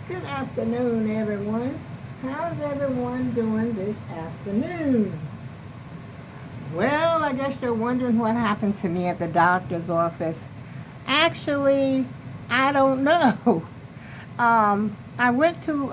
Good afternoon, everyone. How's everyone doing this afternoon? Well, I guess you're wondering what happened to me at the doctor's office. Actually, I don't know. I went to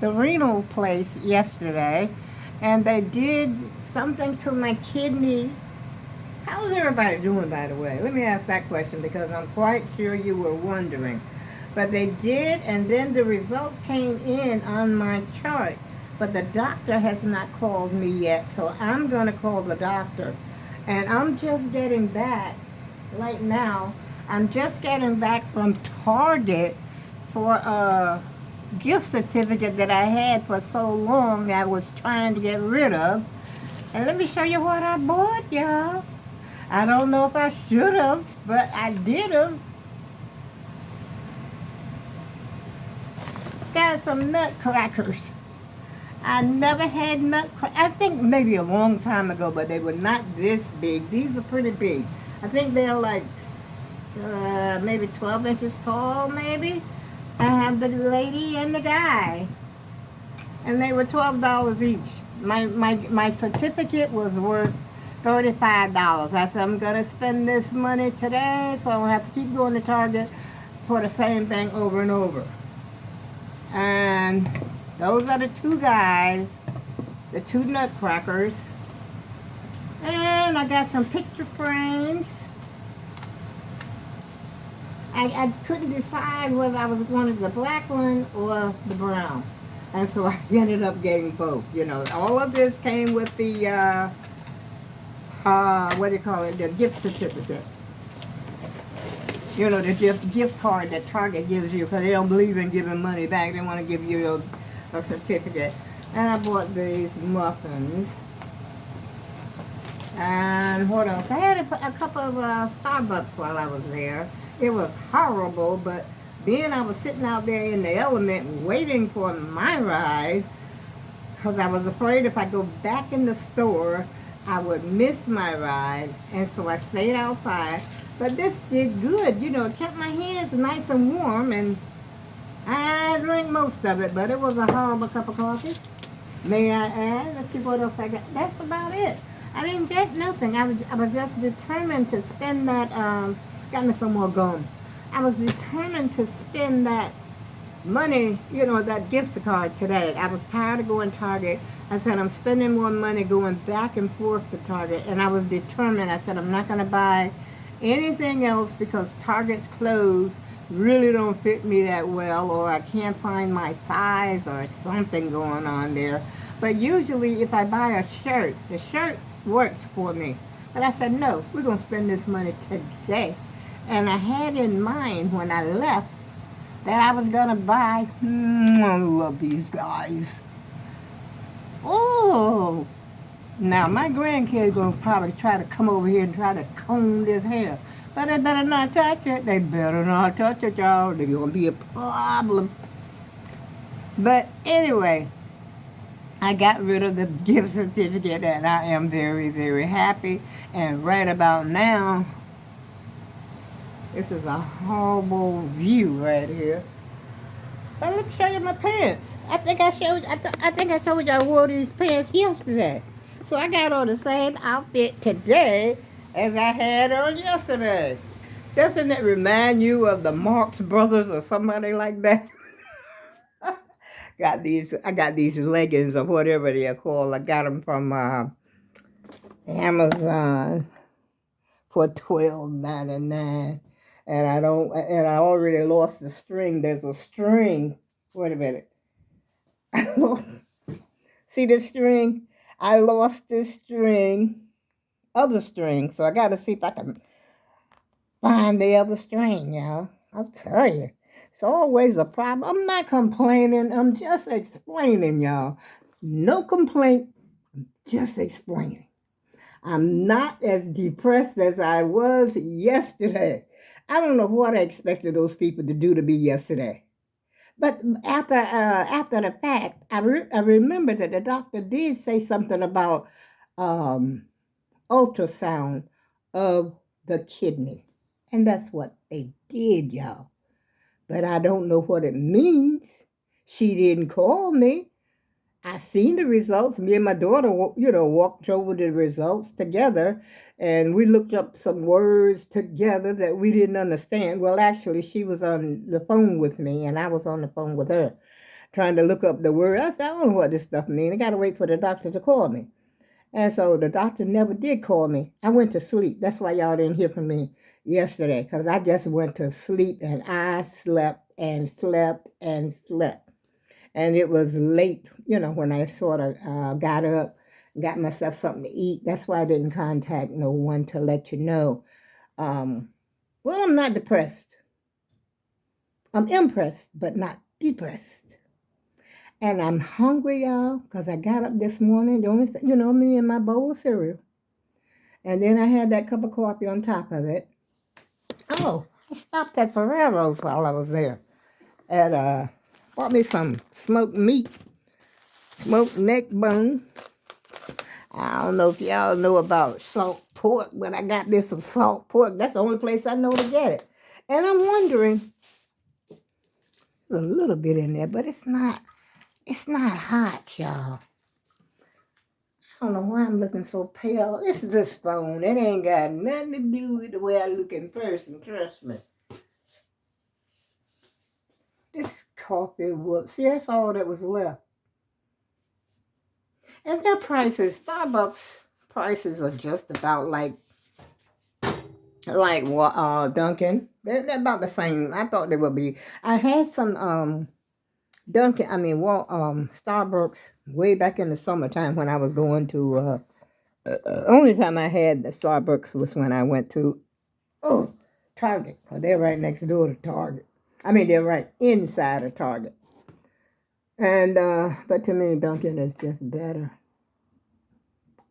the renal place yesterday, and they did something to my kidney. How's everybody doing, by the way? Let me ask that question because I'm quite sure you were wondering. But they did, and then the results came in on my chart. But the doctor has not called me yet, so I'm going to call the doctor. And I'm just getting back right now. I'm just getting back from Target for a gift certificate that I had for so long that I was trying to get rid of. And let me show you what I bought, y'all. I don't know if I should have, but I did have. Got some nutcrackers. I never had nutcrackers. I think maybe a long time ago, but they were not this big. These are pretty big. I think they're like maybe 12 inches tall, maybe. I have the lady and the guy, and they were $12 each. My certificate was worth $35. I said I'm gonna spend this money today, so I don't have to keep going to Target for the same thing over and over. And those are the two guys, the two nutcrackers. And I got some picture frames. I couldn't decide whether I was wanted the black one or the brown. And so I ended up getting both. You know, all of this came with the, what do you call it, the gift certificate. You know, the gift card that Target gives you because they don't believe in giving money back. They want to give you a certificate. And I bought these muffins. And what else? I had a couple of Starbucks while I was there. It was horrible, but then I was sitting out there in the element waiting for my ride because I was afraid if I go back in the store, I would miss my ride. And so I stayed outside. But this did good. You know, it kept my hands nice and warm, and I drank most of it, but it was a horrible cup of coffee. May I add? Let's see what else I got. That's about it. I didn't get nothing. I was just determined to spend that. Got me some more gum. I was determined to spend that money, you know, that gift card today. I was tired of going to Target. I said I'm spending more money going back and forth to Target, and I was determined. I said I'm not going to buy anything else because Target's clothes really don't fit me that well, or I can't find my size or something going on there. But usually if I buy a shirt, the shirt works for me. But I said, no, we're going to spend this money today. And I had in mind when I left that I was going to buy, I love these guys. Oh, now my grandkids going to probably try to come over here and try to comb this hair. But they better not touch it. They better not touch it, y'all. They're going to be a problem. But anyway, I got rid of the gift certificate and I am very, very happy. And right about now, this is a horrible view right here. But let me show you my pants. I think I told you I wore these pants yesterday. So I got on the same outfit today as I had on yesterday. Doesn't it remind you of the Marx Brothers or somebody like that? I got these leggings or whatever they're called. I got them from Amazon for $12.99, and I already lost the string. There's a string. Wait a minute. See this string? I lost this string, other string. So I got to see if I can find the other string, y'all. I'll tell you. It's always a problem. I'm not complaining. I'm just explaining, y'all. No complaint, just explaining. I'm not as depressed as I was yesterday. I don't know what I expected those people to do to me yesterday. But after the fact, I remember that the doctor did say something about um, ultrasound of the kidney. And that's what they did, y'all. but I don't know what it means. She didn't call me. I seen the results. Me and my daughter, walked over the results together, and we looked up some words together that we didn't understand. Well, actually, she was on the phone with me, and I was on the phone with her, trying to look up the word. I said, I don't know what this stuff means. I got to wait for the doctor to call me. And so the doctor never did call me. I went to sleep. That's why y'all didn't hear from me yesterday, because I just went to sleep and I slept and slept and slept. And it was late, when I sort of got up, got myself something to eat. That's why I didn't contact no one to let you know. Well, I'm not depressed. I'm impressed, but not depressed. And I'm hungry, y'all, because I got up this morning. The only thing, me and my bowl of cereal. And then I had that cup of coffee on top of it. Oh, I stopped at Ferrero's while I was there. And bought me some smoked meat, smoked neck bone. I don't know if y'all know about salt pork, but I got this some salt pork. That's the only place I know to get it. And I'm wondering, there's a little bit in there, but it's not hot, y'all. I don't know why I'm looking so pale. It's this phone. It ain't got nothing to do with the way I look in person, trust me. This coffee was, see, that's all that was left. And their prices, Starbucks prices are just about like Dunkin'. They're about the same. I thought they would be. I had some Starbucks way back in the summertime when I was going to. Only time I had the Starbucks was when I went to Target. Cause they're right next door to Target. I mean, they're right inside of Target. And but to me, Dunkin' is just better.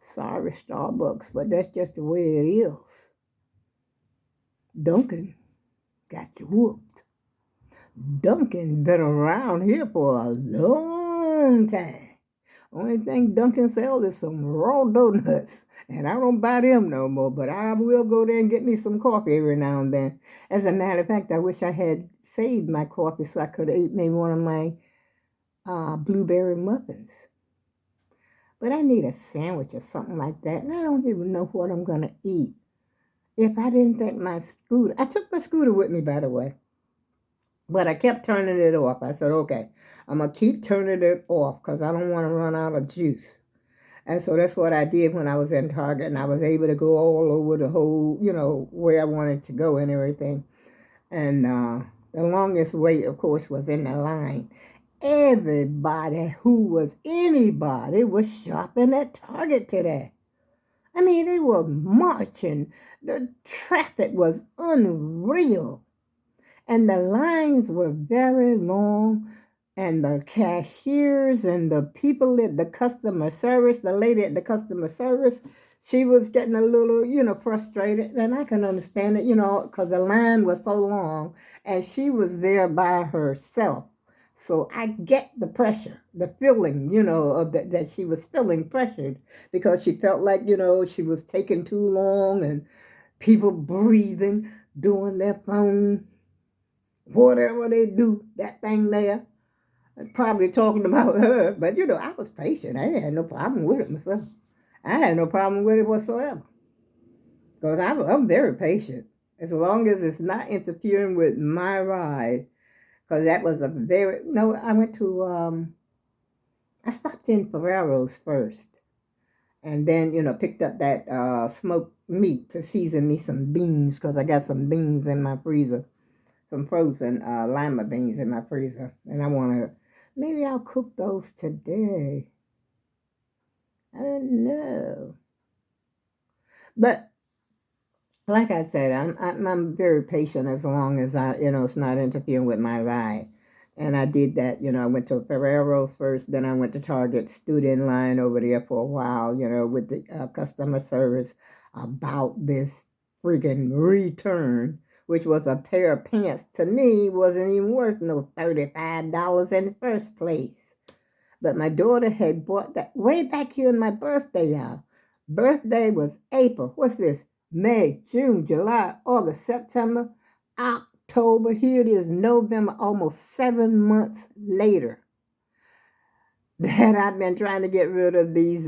Sorry, Starbucks, but that's just the way it is. Dunkin' got you whooped. Dunkin' been around here for a long time. Only thing Dunkin' sells is some raw donuts, and I don't buy them no more, but I will go there and get me some coffee every now and then. As a matter of fact, I wish I had saved my coffee so I could have eaten maybe one of my blueberry muffins. But I need a sandwich or something like that, and I don't even know what I'm going to eat. If I didn't think my scooter, I took my scooter with me, by the way, but I kept turning it off. I said, okay, I'm going to keep turning it off because I don't want to run out of juice. And so that's what I did when I was in Target, and I was able to go all over the whole, where I wanted to go and everything. And the longest wait, of course, was in the line. Everybody who was anybody was shopping at Target today. I mean, they were marching. The traffic was unreal. And the lines were very long. And the cashiers and the people at the customer service, the lady at the customer service, she was getting a little, frustrated. And I can understand it, because the line was so long and she was there by herself. So I get the pressure, the feeling, of that she was feeling pressured because she felt like, she was taking too long and people breathing, doing their phone, whatever they do, that thing there. Probably talking about her, but I was patient. I had no problem with it myself. I had no problem with it whatsoever. Because I'm very patient. As long as it's not interfering with my ride. Because that was I went to, I stopped in Ferrero's first. And then, picked up that smoked meat to season me some beans. Because I got some beans in my freezer. Some frozen lima beans in my freezer. And I want to, maybe I'll cook those today. I don't know. But like I said, I'm very patient as long as it's not interfering with my ride. And I did that, I went to Ferrero's first, then I went to Target, stood in line over there for a while, with the customer service about this freaking return, which was a pair of pants. To me, wasn't even worth no $35 in the first place. But my daughter had bought that way back here in my birthday, y'all. Birthday was April. What's this? May, June, July, August, September, October. October. Here it is November, almost 7 months later that I've been trying to get rid of these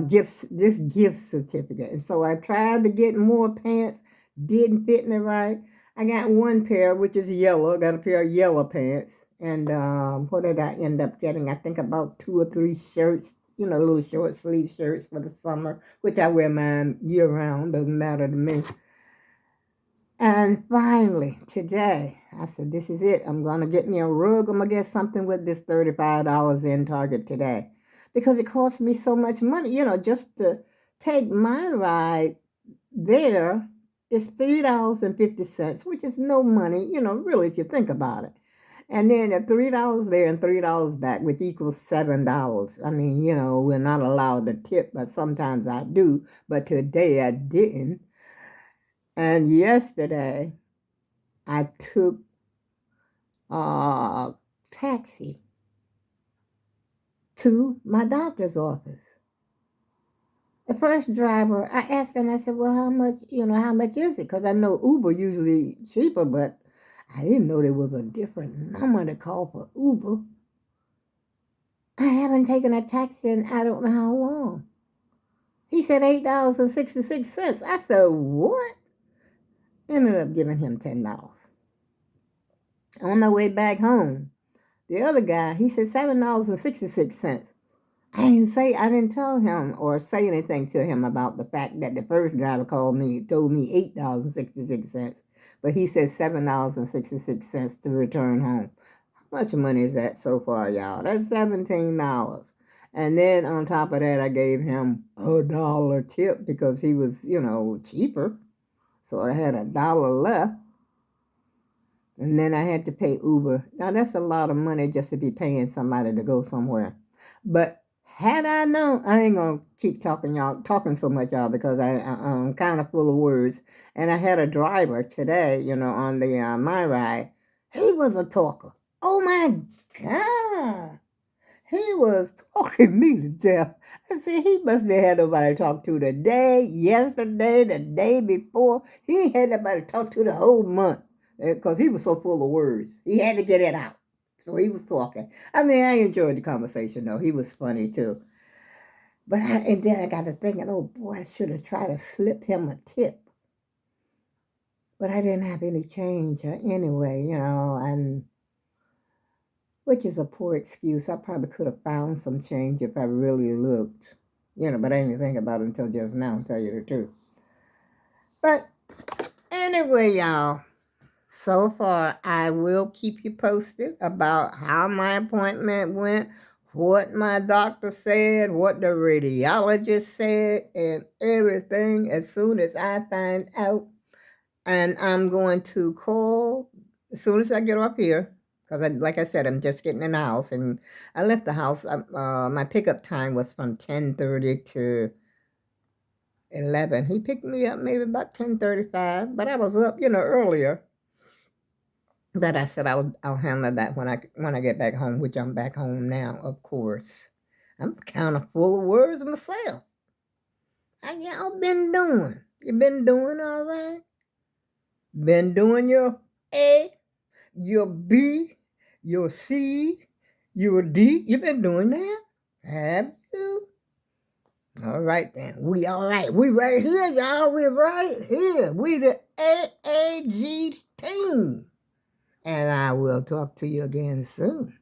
gifts, this gift certificate. And so I tried to get more pants, didn't fit me right. I got one pair, which is yellow. I got a pair of yellow pants. And what did I end up getting? I think about 2 or 3 shirts, little short sleeve shirts for the summer, which I wear mine year round, doesn't matter to me. And finally, today, I said, this is it. I'm going to get me a rug. I'm going to get something with this $35 in Target today. Because it cost me so much money, just to take my ride there is $3.50, which is no money, really, if you think about it. And then at $3 there and $3 back, which equals $7. I mean, we're not allowed to tip, but sometimes I do. But today I didn't. And yesterday I took a taxi to my doctor's office. The first driver, I asked him, I said, well, how much is it? Because I know Uber usually cheaper, but I didn't know there was a different number to call for Uber. I haven't taken a taxi in I don't know how long. He said $8.66. I said, what? Ended up giving him $10. On my way back home, the other guy, he said $7.66. I didn't tell him or say anything to him about the fact that the first driver told me $8.66. But he said $7.66 to return home. How much money is that so far, y'all? That's $17. And then on top of that, I gave him $1 tip because he was, cheaper. So I had $1 left. And then I had to pay Uber. Now, that's a lot of money just to be paying somebody to go somewhere. But had I known, I ain't going to keep talking so much, y'all, because I'm kind of full of words. And I had a driver today, on the my ride. He was a talker. Oh, my God. He was talking me to death. I said, he must have had nobody to talk to today, yesterday, the day before. He ain't had nobody to talk to the whole month because he was so full of words. He had to get it out. So he was talking. I mean, I enjoyed the conversation, though. He was funny, too. And then I got to thinking, oh, boy, I should have tried to slip him a tip. But I didn't have any change anyway, and which is a poor excuse. I probably could have found some change if I really looked, but I didn't think about it until just now, to tell you the truth. But anyway, y'all, so far I will keep you posted about how my appointment went, what my doctor said, what the radiologist said, and everything as soon as I find out. And I'm going to call as soon as I get off here. Because, like I said, I'm just getting in the house. And I left the house. My pickup time was from 10:30 to 11. He picked me up maybe about 10:35. But I was up, earlier. But I said I'll handle that when I get back home, which I'm back home now, of course. I'm kind of full of words myself. How y'all been doing? You been doing all right? Been doing your A, your B, your C, your D. You've been doing that? Have you? All right, then. We all right. We right here, y'all. We right here. We the AAG team. And I will talk to you again soon.